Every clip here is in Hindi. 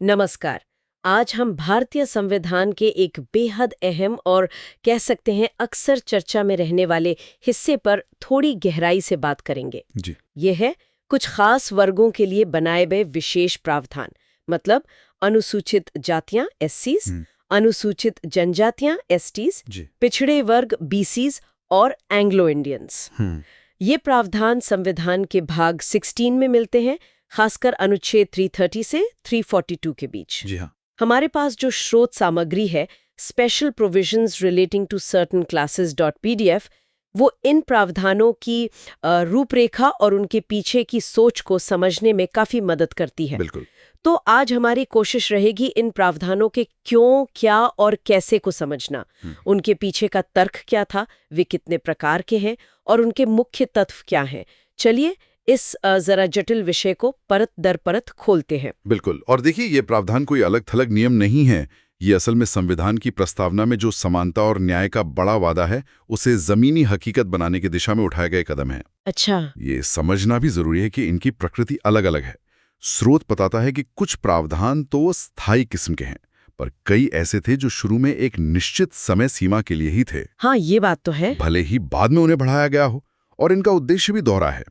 नमस्कार। आज हम भारतीय संविधान के एक बेहद अहम और कह सकते हैं अक्सर चर्चा में रहने वाले हिस्से पर थोड़ी गहराई से बात करेंगे। जी। ये है कुछ खास वर्गों के लिए बनाए गए विशेष प्रावधान, मतलब अनुसूचित जातियां एससीज, अनुसूचित जनजातियां एसटीज, जी। पिछड़े वर्ग बीसीज और एंग्लो इंडियंस। ये प्रावधान संविधान के भाग 16 में मिलते हैं, खासकर अनुच्छेद 330 से 342 के बीच। जी हाँ। हमारे पास जो स्रोत सामग्री है special provisions relating to certain classes.pdf, वो इन प्रावधानों की रूपरेखा और उनके पीछे की सोच को समझने में काफी मदद करती है। बिल्कुल। तो आज हमारी कोशिश रहेगी इन प्रावधानों के क्यों, क्या और कैसे को समझना। उनके पीछे का तर्क क्या था, वे कितने प्रकार के हैं और उनके मुख्य तत्व क्या हैं। चलिए इस जरा जटिल विषय को परत दर परत खोलते हैं। बिल्कुल। और देखिए, ये प्रावधान कोई अलग थलग नियम नहीं है। ये असल में संविधान की प्रस्तावना में जो समानता और न्याय का बड़ा वादा है, उसे जमीनी हकीकत बनाने की दिशा में उठाए गए कदम है। अच्छा। ये समझना भी जरूरी है कि इनकी प्रकृति अलग अलग है। स्रोत बताता है कि कुछ प्रावधान तो स्थायी किस्म के हैं, पर कई ऐसे थे जो शुरू में एक निश्चित समय सीमा के लिए ही थे। हाँ, ये बात तो है। भले ही बाद में उन्हें बढ़ाया गया हो, और इनका उद्देश्य भी दोहरा है।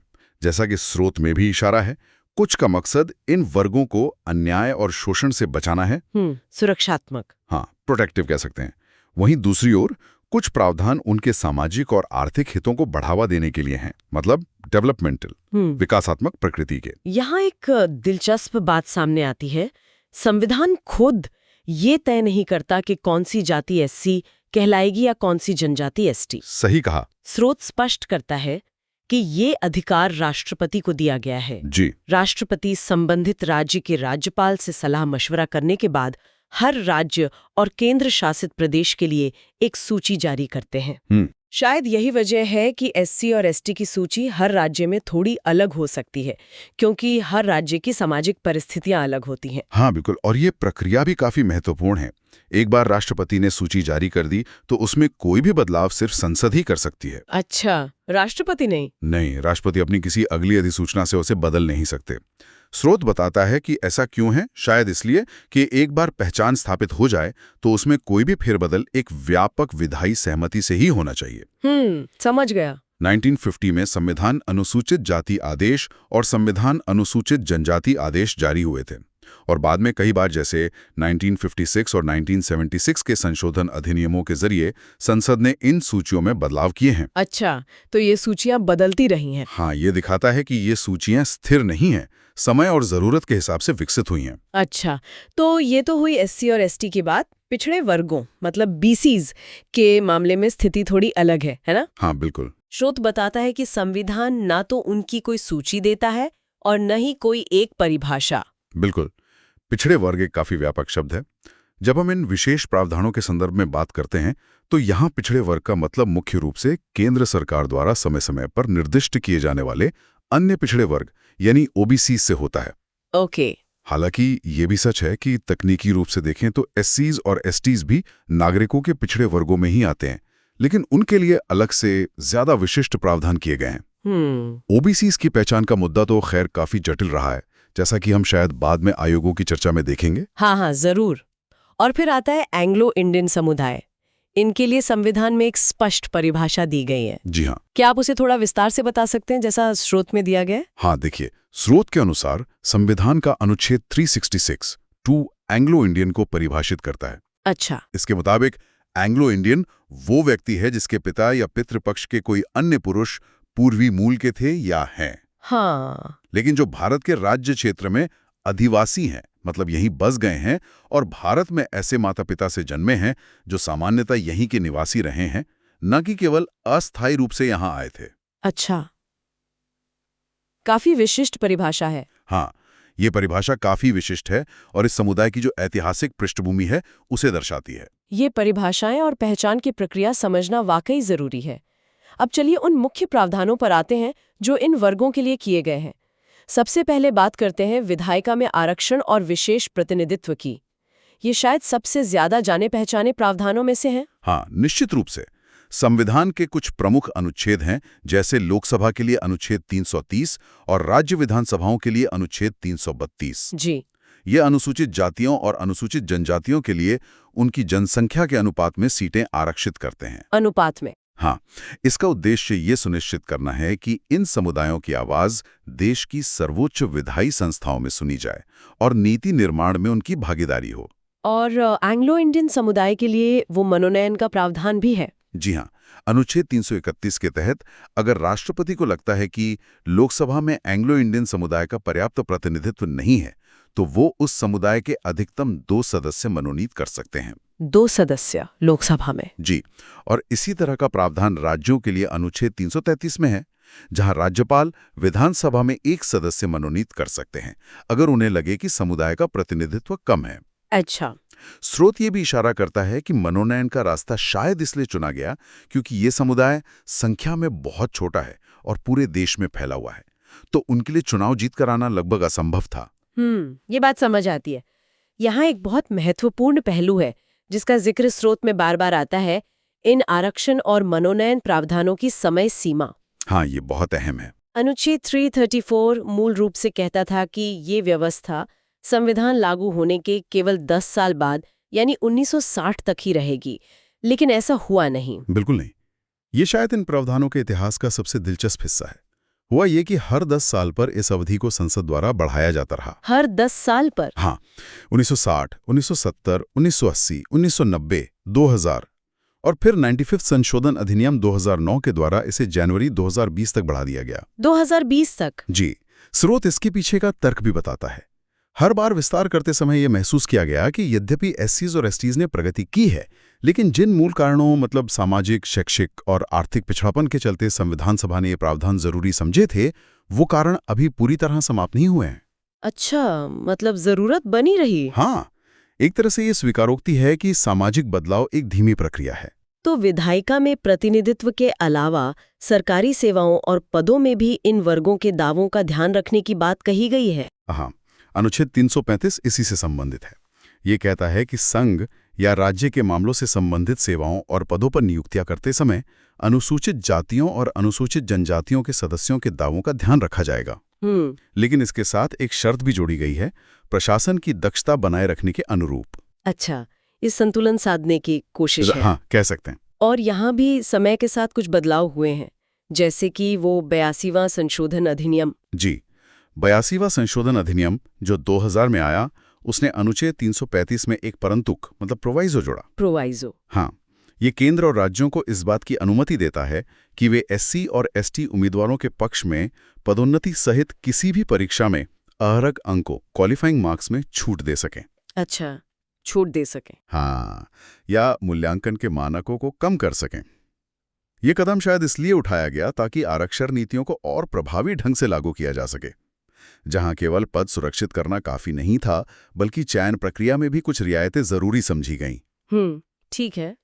जैसा कि स्रोत में भी इशारा है, कुछ का मकसद इन वर्गों को अन्याय और शोषण से बचाना है। सुरक्षात्मक। हाँ, प्रोटेक्टिव कह सकते हैं। वहीं दूसरी ओर कुछ प्रावधान उनके सामाजिक और आर्थिक हितों को बढ़ावा देने के लिए हैं, मतलब डेवलपमेंटल, विकासात्मक प्रकृति के। यहाँ एक दिलचस्प बात सामने आती है। संविधान खुद ये तय नहीं करता कि कौन सी जाति एससी कहलाएगी या कौन सी जनजाति एसटी। सही कहा। स्रोत स्पष्ट करता है कि ये अधिकार राष्ट्रपति को दिया गया है। जी। राष्ट्रपति संबंधित राज्य के राज्यपाल से सलाह मशवरा करने के बाद हर राज्य और केंद्र शासित प्रदेश के लिए एक सूची जारी करते हैं। शायद यही वजह है कि एससी और एसटी की सूची हर राज्य में थोड़ी अलग हो सकती है, क्योंकि हर राज्य की सामाजिक परिस्थितियां अलग होती हैं। हाँ बिल्कुल। और ये प्रक्रिया भी काफी महत्वपूर्ण है। एक बार राष्ट्रपति ने सूची जारी कर दी तो उसमें कोई भी बदलाव सिर्फ संसद ही कर सकती है। अच्छा, राष्ट्रपति नहीं? नहीं, राष्ट्रपति अपनी किसी अगली अधिसूचना से उसे बदल नहीं सकते। स्रोत बताता है कि ऐसा क्यों है। शायद इसलिए कि एक बार पहचान स्थापित हो जाए तो उसमें कोई भी फेरबदल एक व्यापक विधायी सहमति से ही होना चाहिए। समझ गया। 1950 में संविधान अनुसूचित जाति आदेश और संविधान अनुसूचित जनजाति आदेश जारी हुए थे, और बाद में कई बार, जैसे 1956 और 1976 के संशोधन अधिनियमों के जरिए संसद ने इन सूचियों में बदलाव किए हैं। अच्छा, तो ये सूचियां बदलती रही हैं। हाँ, ये दिखाता है कि ये सूचियां स्थिर नहीं हैं, समय और जरूरत के हिसाब से विकसित हुई हैं। अच्छा, तो ये तो हुई एससी और एसटी की बात। पिछड़े वर्गों मतलब बीसीज के मामले में स्थिति थोड़ी अलग है ना? हाँ बिल्कुल। स्रोत बताता है कि संविधान ना तो उनकी कोई सूची देता है और न ही कोई एक परिभाषा। बिल्कुल। पिछड़े वर्ग एक काफी व्यापक शब्द है। जब हम इन विशेष प्रावधानों के संदर्भ में बात करते हैं तो यहाँ पिछड़े वर्ग का मतलब मुख्य रूप से केंद्र सरकार द्वारा समय समय पर निर्दिष्ट किए जाने वाले अन्य पिछड़े वर्ग यानी ओबीसी से होता है। ओके। हालांकि ये भी सच है कि तकनीकी रूप से देखें तो एससीज और एसटीज भी नागरिकों के पिछड़े वर्गों में ही आते हैं, लेकिन उनके लिए अलग से ज्यादा विशिष्ट प्रावधान किए गए हैं। ओबीसीज की पहचान का मुद्दा तो खैर काफी जटिल रहा है, जैसा कि हम शायद बाद में आयोगों की चर्चा में देखेंगे। हाँ, जरूर। और फिर आता है एंग्लो इंडियन समुदाय। इनके लिए संविधान में एक स्पष्ट परिभाषा दी गई है। जी हाँ। क्या आप उसे थोड़ा विस्तार से बता सकते हैं, जैसा स्रोत में दिया गया है? हाँ, देखिए, स्रोत के अनुसार संविधान का अनुच्छेद 366 एंग्लो इंडियन को परिभाषित करता है। अच्छा। इसके मुताबिक एंग्लो इंडियन वो व्यक्ति है जिसके पिता या पितृपक्ष के कोई अन्य पुरुष पूर्वी मूल के थे या हैं। हाँ। लेकिन जो भारत के राज्य क्षेत्र में अधिवासी हैं, मतलब यहीं बस गए हैं और भारत में ऐसे माता पिता से जन्मे हैं जो सामान्यतः यहीं के निवासी रहे हैं, न कि केवल अस्थायी रूप से यहां आए थे। अच्छा, काफी विशिष्ट परिभाषा है। हाँ, ये परिभाषा काफी विशिष्ट है और इस समुदाय की जो ऐतिहासिक पृष्ठभूमि है उसे दर्शाती है। ये परिभाषाएं और पहचान की प्रक्रिया समझना वाकई जरूरी है। अब चलिए उन मुख्य प्रावधानों पर आते हैं जो इन वर्गों के लिए किए गए हैं। सबसे पहले बात करते हैं विधायिका में आरक्षण और विशेष प्रतिनिधित्व की। ये शायद सबसे ज्यादा जाने पहचाने प्रावधानों में से हैं। हाँ, निश्चित रूप से। संविधान के कुछ प्रमुख अनुच्छेद हैं, जैसे लोकसभा के लिए अनुच्छेद 330 और राज्य विधानसभाओं के लिए अनुच्छेद 332। जी। ये अनुसूचित जातियों और अनुसूचित जनजातियों के लिए उनकी जनसंख्या के अनुपात में सीटें आरक्षित करते हैं। अनुपात में? हाँ, इसका उद्देश्य ये सुनिश्चित करना है कि इन समुदायों की आवाज देश की सर्वोच्च विधायी संस्थाओं में सुनी जाए और नीति निर्माण में उनकी भागीदारी हो। और एंग्लो इंडियन समुदाय के लिए वो मनोनयन का प्रावधान भी है? जी हाँ, अनुच्छेद 331 के तहत अगर राष्ट्रपति को लगता है कि लोकसभा में एंग्लो इंडियन समुदाय का पर्याप्त प्रतिनिधित्व नहीं है, तो वो उस समुदाय के अधिकतम 2 सदस्य मनोनीत कर सकते हैं। 2 सदस्य लोकसभा में? जी, और इसी तरह का प्रावधान राज्यों के लिए अनुच्छेद 333 में है, जहां राज्यपाल विधानसभा में 1 सदस्य मनोनीत कर सकते हैं अगर उन्हें लगे कि समुदाय का प्रतिनिधित्व कम है। अच्छा। स्रोत ये भी इशारा करता है कि मनोनयन का रास्ता शायद इसलिए चुना गया क्योंकि ये समुदाय संख्या में बहुत छोटा है और पूरे देश में फैला हुआ है, तो उनके लिए चुनाव जीत कर आना लगभग असंभव था। ये बात समझ आती है। यहाँ एक बहुत महत्वपूर्ण पहलू है जिसका जिक्र स्रोत में बार बार आता है, इन आरक्षण और मनोनयन प्रावधानों की समय सीमा। हाँ, ये बहुत अहम है। अनुच्छेद 334 मूल रूप से कहता था कि ये व्यवस्था संविधान लागू होने के केवल 10 साल बाद यानी 1960 तक ही रहेगी, लेकिन ऐसा हुआ नहीं। बिल्कुल नहीं। ये शायद इन प्रावधानों के इतिहास का सबसे दिलचस्प हिस्सा है। हुआ ये कि हर 10 साल पर इस अवधि को संसद द्वारा बढ़ाया जाता रहा। हर 10 साल पर? हाँ, 1960, 1970, 1980, 1990, 2000 और फिर 95वां संशोधन अधिनियम 2009 के द्वारा इसे जनवरी 2020 तक बढ़ा दिया गया। 2020 तक? जी। स्रोत इसके पीछे का तर्क भी बताता है। हर बार विस्तार करते समय यह महसूस किया गया कि यद्यपि एससीज और एसटीज ने प्रगति की है, लेकिन जिन मूल कारणों मतलब सामाजिक, शैक्षिक और आर्थिक पिछड़ापन के चलते संविधान सभा ने ये प्रावधान जरूरी समझे थे, वो कारण अभी पूरी तरह समाप्त नहीं हुए हैं। अच्छा, मतलब जरूरत बनी रही? हाँ, एक तरह से ये स्वीकारोक्ति है कि सामाजिक बदलाव एक धीमी प्रक्रिया है। तो विधायिका में प्रतिनिधित्व के अलावा सरकारी सेवाओं और पदों में भी इन वर्गों के दावों का ध्यान रखने की बात कही गई है। हाँ, अनुच्छेद 335 इसी से संबंधित है। ये कहता है कि संघ या राज्य के मामलों से संबंधित सेवाओं और पदों पर नियुक्तियां करते समय अनुसूचित जातियों और अनुसूचित जनजातियों के सदस्यों के दावों का ध्यान रखा जाएगा। लेकिन इसके साथ एक शर्त भी जोड़ी गई है, प्रशासन की दक्षता बनाए रखने के अनुरूप। अच्छा, इस संतुलन साधने की कोशिश है। हाँ, कह सकते हैं। और यहाँ भी समय के साथ कुछ बदलाव हुए हैं, जैसे कि वो 82वां संशोधन अधिनियम। जी, 82वां संशोधन अधिनियम जो 2000 में आया, उसने अनुच्छेद 335 में एक परंतुक मतलब प्रोवाइजो जोड़ा। प्रोवाइजो? हाँ, ये केंद्र और राज्यों को इस बात की अनुमति देता है कि वे एससी और एसटी उम्मीदवारों के पक्ष में पदोन्नति सहित किसी भी परीक्षा में अहरक अंकों क्वालिफाइंग मार्क्स में छूट दे सकें। अच्छा, छूट दे सकें। हाँ, या मूल्यांकन के मानकों को कम कर सकें। ये कदम शायद इसलिए उठाया गया ताकि आरक्षण नीतियों को और प्रभावी ढंग से लागू किया जा सके, जहां केवल पद सुरक्षित करना काफी नहीं था, बल्कि चयन प्रक्रिया में भी कुछ रियायतें जरूरी समझी गईं। ठीक है।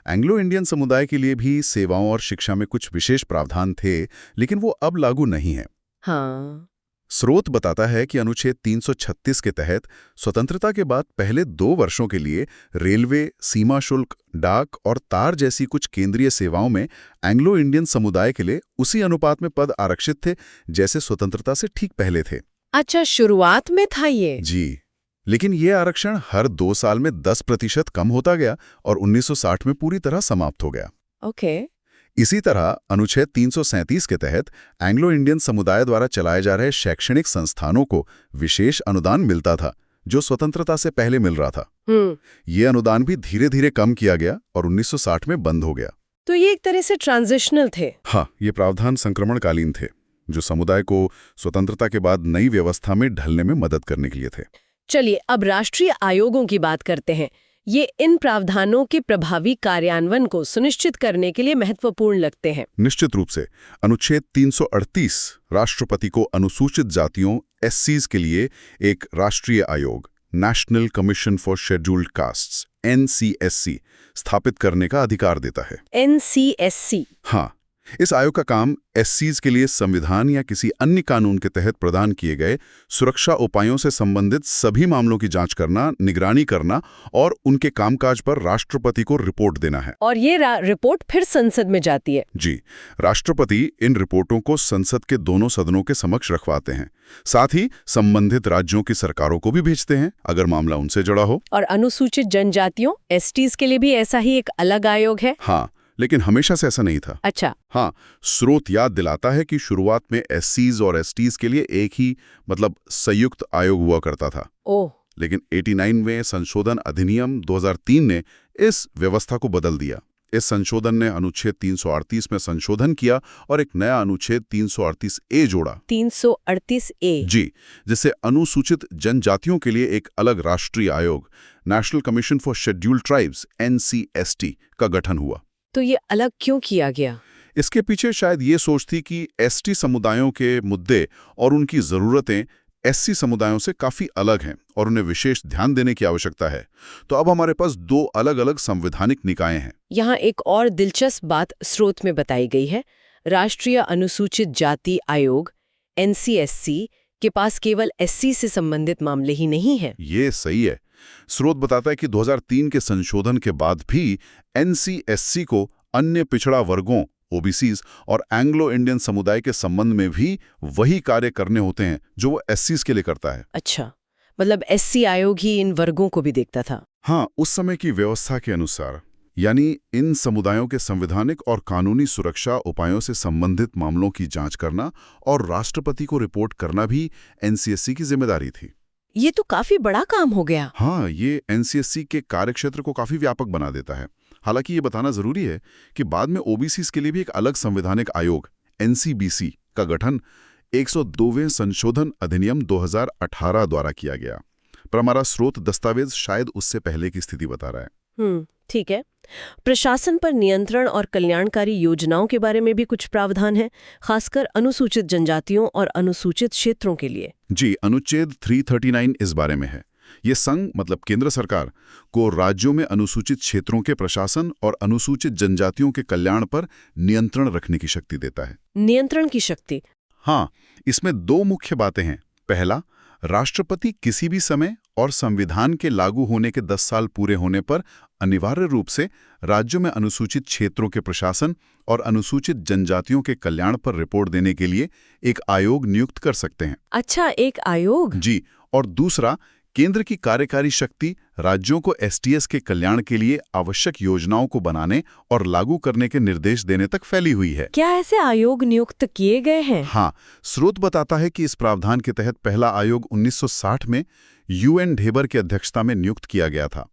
एंग्लो इंडियन समुदाय के लिए भी सेवाओं और शिक्षा में कुछ विशेष प्रावधान थे, लेकिन वो अब लागू नहीं है। हाँ। स्रोत बताता है कि अनुच्छेद 336 के तहत स्वतंत्रता के बाद पहले 2 वर्षों के लिए रेलवे, सीमा शुल्क, डाक और तार जैसी कुछ केंद्रीय सेवाओं में एंग्लो इंडियन समुदाय के लिए उसी अनुपात में पद आरक्षित थे जैसे स्वतंत्रता से ठीक पहले थे। अच्छा, शुरुआत में था ये? जी, लेकिन ये आरक्षण हर 2 साल में 10% कम होता गया और 1960 में पूरी तरह समाप्त हो गया। ओके। इसी तरह अनुच्छेद 337 के तहत एंग्लो इंडियन समुदाय द्वारा चलाए जा रहे शैक्षणिक संस्थानों को विशेष अनुदान मिलता था, जो स्वतंत्रता से पहले मिल रहा था। ये अनुदान भी धीरे धीरे कम किया गया और 1960 में बंद हो गया। तो ये एक तरह से ट्रांजिशनल थे। हाँ, ये प्रावधान संक्रमणकालीन थे, जो समुदाय को स्वतंत्रता के बाद नई व्यवस्था में ढलने में मदद करने के लिए थे। चलिए अब राष्ट्रीय आयोगों की बात करते हैं। ये इन प्रावधानों के प्रभावी कार्यान्वयन को सुनिश्चित करने के लिए महत्वपूर्ण लगते हैं। निश्चित रूप से अनुच्छेद 338 राष्ट्रपति को अनुसूचित जातियों एससीज के लिए एक राष्ट्रीय आयोग national commission for scheduled castes NCSC स्थापित करने का अधिकार देता है। NCSC? हाँ, इस आयोग का काम एससीज के लिए संविधान या किसी अन्य कानून के तहत प्रदान किए गए सुरक्षा उपायों से संबंधित सभी मामलों की जांच करना, निगरानी करना और उनके कामकाज पर राष्ट्रपति को रिपोर्ट देना है। और ये रिपोर्ट फिर संसद में जाती है? जी, राष्ट्रपति इन रिपोर्टों को संसद के दोनों सदनों के समक्ष रखवाते हैं। साथ ही संबंधित राज्यों की सरकारों को भी भेजते हैं अगर मामला उनसे जुड़ा हो। और अनुसूचित जनजातियों एसटीज के लिए भी ऐसा ही एक अलग आयोग है? हाँ, लेकिन हमेशा से ऐसा नहीं था। अच्छा। हाँ, स्रोत याद दिलाता है कि शुरुआत में एससीज और एसटीज के लिए एक ही संयुक्त आयोग हुआ करता था। ओह। लेकिन 89 में संशोधन अधिनियम 2003 ने इस व्यवस्था को बदल दिया। इस संशोधन ने अनुच्छेद 338 में संशोधन किया और एक नया अनुच्छेद 338A जोड़ा। 338A? जी, जिससे अनुसूचित जनजातियों के लिए एक अलग राष्ट्रीय आयोग, national commission for scheduled tribes NCST का गठन हुआ। तो ये अलग क्यों किया गया? इसके पीछे शायद ये सोच थी कि एसटी समुदायों के मुद्दे और उनकी ज़रूरतें एससी समुदायों से काफ़ी अलग हैं और उन्हें विशेष ध्यान देने की आवश्यकता है। तो अब हमारे पास दो अलग-अलग संवैधानिक निकाय हैं। यहाँ एक और दिलचस्प बात स्रोत में बताई गई है। राष्ट्रीय अनुसूचित जाति आयोग NCSC के पास केवल एससी से संबंधित मामले ही नहीं हैं। ये सही है। स्रोत बताता है कि 2003 के संशोधन के बाद भी NCSC को अन्य पिछड़ा वर्गों OBCs और एंग्लो इंडियन समुदाय के संबंध में भी वही कार्य करने होते हैं जो वो एससीज के लिए करता है। अच्छा, मतलब एससी आयोग ही इन वर्गों को भी देखता था? हाँ, उस समय की व्यवस्था के अनुसार, यानी इन समुदायों के संवैधानिक और कानूनी सुरक्षा उपायों से संबंधित मामलों की जांच करना और राष्ट्रपति को रिपोर्ट करना भी NCSC की जिम्मेदारी थी। ये तो काफी बड़ा काम हो गया। हाँ, ये NCSC के कार्यक्षेत्र को काफी व्यापक बना देता है। हालांकि ये बताना जरूरी है कि बाद में OBCs के लिए भी एक अलग संवैधानिक आयोग NCBC का गठन 102वें संशोधन अधिनियम 2018 द्वारा किया गया। पर हमारा स्रोत दस्तावेज शायद उससे पहले की स्थिति बता रहा है। ठीक है। प्रशासन पर नियंत्रण और कल्याणकारी योजनाओं के बारे में भी कुछ प्रावधान है, खासकर अनुसूचित जनजातियों और अनुसूचित क्षेत्रों के लिए। जी, अनुच्छेद 339 इस बारे में है। ये संघ केंद्र सरकार को राज्यों में अनुसूचित क्षेत्रों के प्रशासन और अनुसूचित जनजातियों के कल्याण पर नियंत्रण रखने की शक्ति देता है। नियंत्रण की शक्ति? हाँ, इसमें दो मुख्य बातें हैं। पहला, राष्ट्रपति किसी भी समय और संविधान के लागू होने के 10 साल पूरे होने पर अनिवार्य रूप से राज्यों में अनुसूचित क्षेत्रों के प्रशासन और अनुसूचित जनजातियों के कल्याण पर रिपोर्ट देने के लिए एक आयोग नियुक्त कर सकते हैं। अच्छा, एक आयोग? जी। और दूसरा, केंद्र की कार्यकारी शक्ति राज्यों को STS के कल्याण के लिए आवश्यक योजनाओं को बनाने और लागू करने के निर्देश देने तक फैली हुई है। क्या ऐसे आयोग नियुक्त किए गए हैं? हाँ, स्रोत बताता है कि इस प्रावधान के तहत पहला आयोग 1960 में UN ढेबर की अध्यक्षता में नियुक्त किया गया था।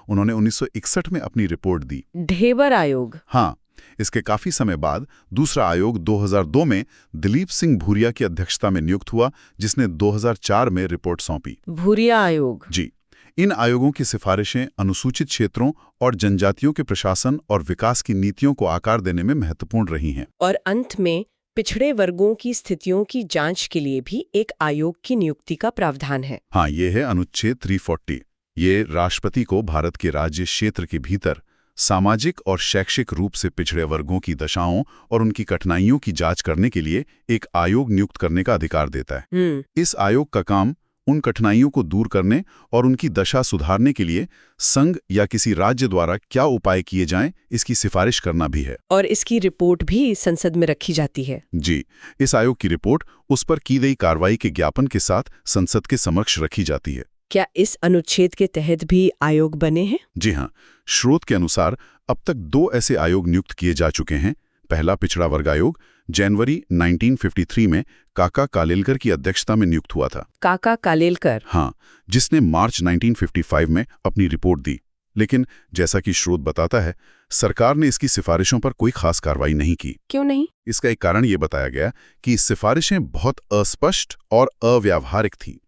उन्होंने 1961 में अपनी रिपोर्ट दी। ढेबर आयोग? हाँ, इसके काफी समय बाद दूसरा आयोग 2002 में दिलीप सिंह भूरिया की अध्यक्षता में नियुक्त हुआ, जिसने 2004 में रिपोर्ट सौंपी। भूरिया आयोग? जी। इन आयोगों की सिफारिशें अनुसूचित क्षेत्रों और जनजातियों के प्रशासन और विकास की नीतियों को आकार देने में महत्वपूर्ण रही हैं। और अंत में पिछड़े वर्गों की स्थितियों की जांच के लिए भी एक आयोग की नियुक्ति का प्रावधान है। हाँ, ये है अनुच्छेद 340। ये राष्ट्रपति को भारत के राज्य क्षेत्र के भीतर सामाजिक और शैक्षिक रूप से पिछड़े वर्गों की दशाओं और उनकी कठिनाइयों की जांच करने के लिए एक आयोग नियुक्त करने का अधिकार देता है। इस आयोग का काम उन कठिनाइयों को दूर करने और उनकी दशा सुधारने के लिए संघ या किसी राज्य द्वारा क्या उपाय किए जाएं, इसकी सिफारिश करना भी है। और इसकी रिपोर्ट भी संसद में रखी जाती है? जी। इस आयोग की रिपोर्ट उस पर की गई कार्रवाई के ज्ञापन के साथ संसद के समक्ष रखी जाती है। क्या इस अनुच्छेद के तहत भी आयोग बने हैं? जी हाँ, स्रोत के अनुसार अब तक 2 ऐसे आयोग नियुक्त किए जा चुके हैं। पहला पिछड़ा वर्ग आयोग जनवरी 1953 में काका कालेलकर की अध्यक्षता में नियुक्त हुआ था। काका कालेलकर? हाँ, जिसने मार्च 1955 में अपनी रिपोर्ट दी। लेकिन जैसा कि स्रोत बताता है, सरकार ने इसकी सिफारिशों पर कोई खास कार्रवाई नहीं की। क्यों नहीं? इसका एक कारण ये बताया गया कि सिफारिशें बहुत अस्पष्ट और अव्यावहारिक थी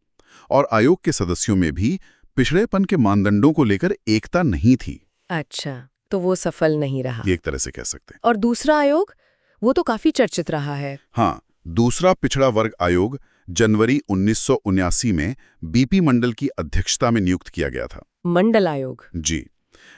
और आयोग के सदस्यों में भी पिछड़ेपन के मानदंडों को लेकर एकता नहीं थी। अच्छा, तो वो सफल नहीं रहा, ये एक तरह से कह सकते हैं। और दूसरा आयोग, वो तो काफी चर्चित रहा है। हाँ, दूसरा पिछड़ा वर्ग आयोग जनवरी 1979 में BP मंडल की अध्यक्षता में नियुक्त किया गया था। मंडल आयोग? जी।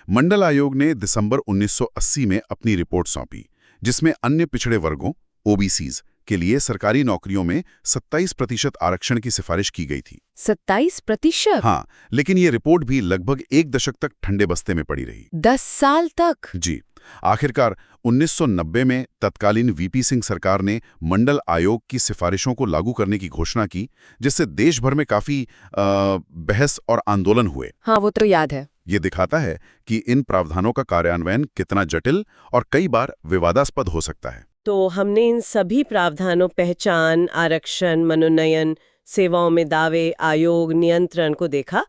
मंडल आयोग ने दिसंबर 1980 में अपनी रिपोर्ट सौंपी, जिसमें अन्य पिछड़े वर्गों ओबीसीज के लिए सरकारी नौकरियों में 27% आरक्षण की सिफारिश की गई थी। 27%? हाँ, लेकिन ये रिपोर्ट भी लगभग 1 दशक तक ठंडे बस्ते में पड़ी रही। 10 साल तक? जी। आखिरकार 1990 में तत्कालीन वीपी सिंह सरकार ने मंडल आयोग की सिफारिशों को लागू करने की घोषणा की, जिससे देश भर में काफी बहस और आंदोलन हुए। हाँ, वो तो याद है। ये दिखाता है कि इन प्रावधानों का कार्यान्वयन कितना जटिल और कई बार विवादास्पद हो सकता है। तो हमने इन सभी प्रावधानों, पहचान, आरक्षण, मनोनयन, सेवाओं में दावे, आयोग, नियंत्रण को देखा।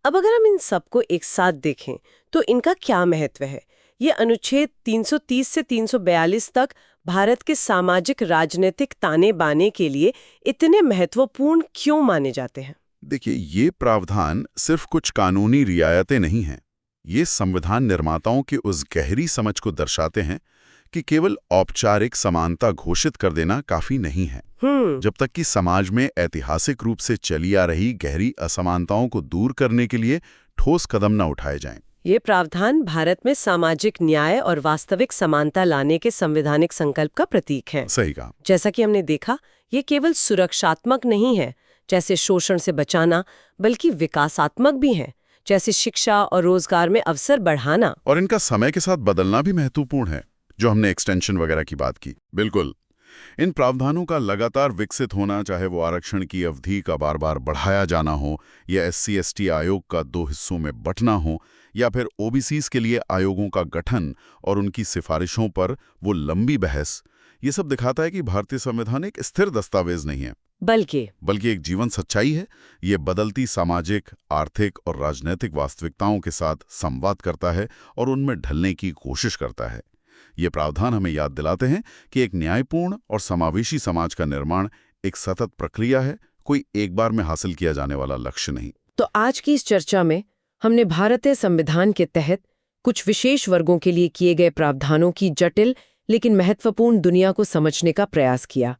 अब अगर हम इन सबको एक साथ देखें तो इनका क्या महत्व है? ये अनुच्छेद 330 से 342 तक भारत के सामाजिक राजनीतिक ताने बाने के लिए इतने महत्वपूर्ण क्यों माने जाते हैं? देखिए, ये प्रावधान सिर्फ कुछ कानूनी रियायतें नहीं हैं। ये संविधान निर्माताओं की उस गहरी समझ को दर्शाते हैं कि केवल औपचारिक समानता घोषित कर देना काफी नहीं है। जब तक कि समाज में ऐतिहासिक रूप से चली आ रही गहरी असमानताओं को दूर करने के लिए ठोस कदम न उठाए जाएं। ये प्रावधान भारत में सामाजिक न्याय और वास्तविक समानता लाने के संवैधानिक संकल्प का प्रतीक है। सही कहा। जैसा कि हमने देखा, ये केवल सुरक्षात्मक नहीं है, जैसे शोषण से बचाना, बल्कि विकासात्मक भी है, जैसे शिक्षा और रोजगार में अवसर बढ़ाना। और इनका समय के साथ बदलना भी महत्वपूर्ण है, जो हमने एक्सटेंशन वगैरह की बात की। बिल्कुल, इन प्रावधानों का लगातार विकसित होना, चाहे वो आरक्षण की अवधि का बार बार बढ़ाया जाना हो, या SC/ST आयोग का 2 हिस्सों में बंटना हो, या फिर ओबीसीज के लिए आयोगों का गठन और उनकी सिफारिशों पर वो लंबी बहस, ये सब दिखाता है कि भारतीय संविधान एक स्थिर दस्तावेज नहीं है, बल्कि एक जीवन सच्चाई है। ये बदलती सामाजिक, आर्थिक और राजनीतिक वास्तविकताओं के साथ संवाद करता है और उनमें ढलने की कोशिश करता है। ये प्रावधान हमें याद दिलाते हैं कि एक न्यायपूर्ण और समावेशी समाज का निर्माण एक सतत प्रक्रिया है, कोई एक बार में हासिल किया जाने वाला लक्ष्य नहीं। तो आज की इस चर्चा में हमने भारतीय संविधान के तहत कुछ विशेष वर्गों के लिए किए गए प्रावधानों की जटिल लेकिन महत्वपूर्ण दुनिया को समझने का प्रयास किया।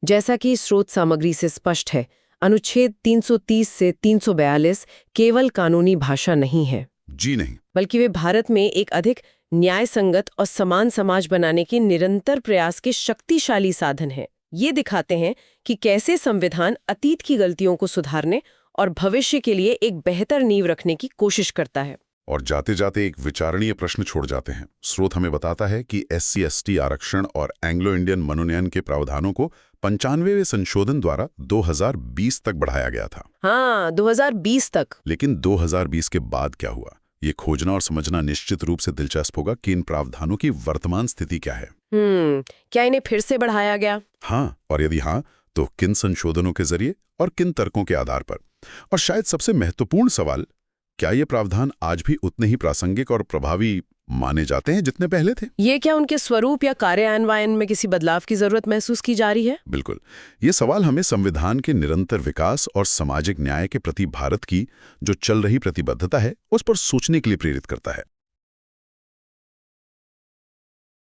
जैसा कि स्रोत सामग्री से स्पष्ट है, अनुच्छेद 330 से 342 केवल कानूनी भाषा नहीं है। जी नहीं, बल्कि वे भारत में एक अधिक न्याय संगत और समान समाज बनाने के निरंतर प्रयास के शक्तिशाली साधन हैं। ये दिखाते हैं कि कैसे संविधान अतीत की गलतियों को सुधारने और भविष्य के लिए एक बेहतर नींव रखने की कोशिश करता है। और जाते जाते एक विचारणीय प्रश्न छोड़ जाते हैं। स्रोत हमें बताता है कि SC/ST आरक्षण और एंग्लो इंडियन मनोनयन के प्रावधानों को 95वें संशोधन द्वारा 2020 तक बढ़ाया गया था। हाँ, 2020 तक। लेकिन 2020 के बाद क्या हुआ, ये खोजना और समझना निश्चित रूप से दिलचस्प होगा कि इन प्रावधानों की वर्तमान स्थिति क्या है। क्या इन्हें फिर से बढ़ाया गया? हाँ, और यदि हाँ, तो किन संशोधनों के जरिए और किन तर्कों के आधार पर? और शायद सबसे महत्वपूर्ण सवाल, क्या ये प्रावधान आज भी उतने ही प्रासंगिक और प्रभावी माने जाते हैं जितने पहले थे? ये क्या उनके स्वरूप या कार्यान्वयन में किसी बदलाव की जरूरत महसूस की जा रही है? बिल्कुल। ये सवाल हमें संविधान के निरंतर विकास और सामाजिक न्याय के प्रति भारत की जो चल रही प्रतिबद्धता है, उस पर सोचने के लिए प्रेरित करता है।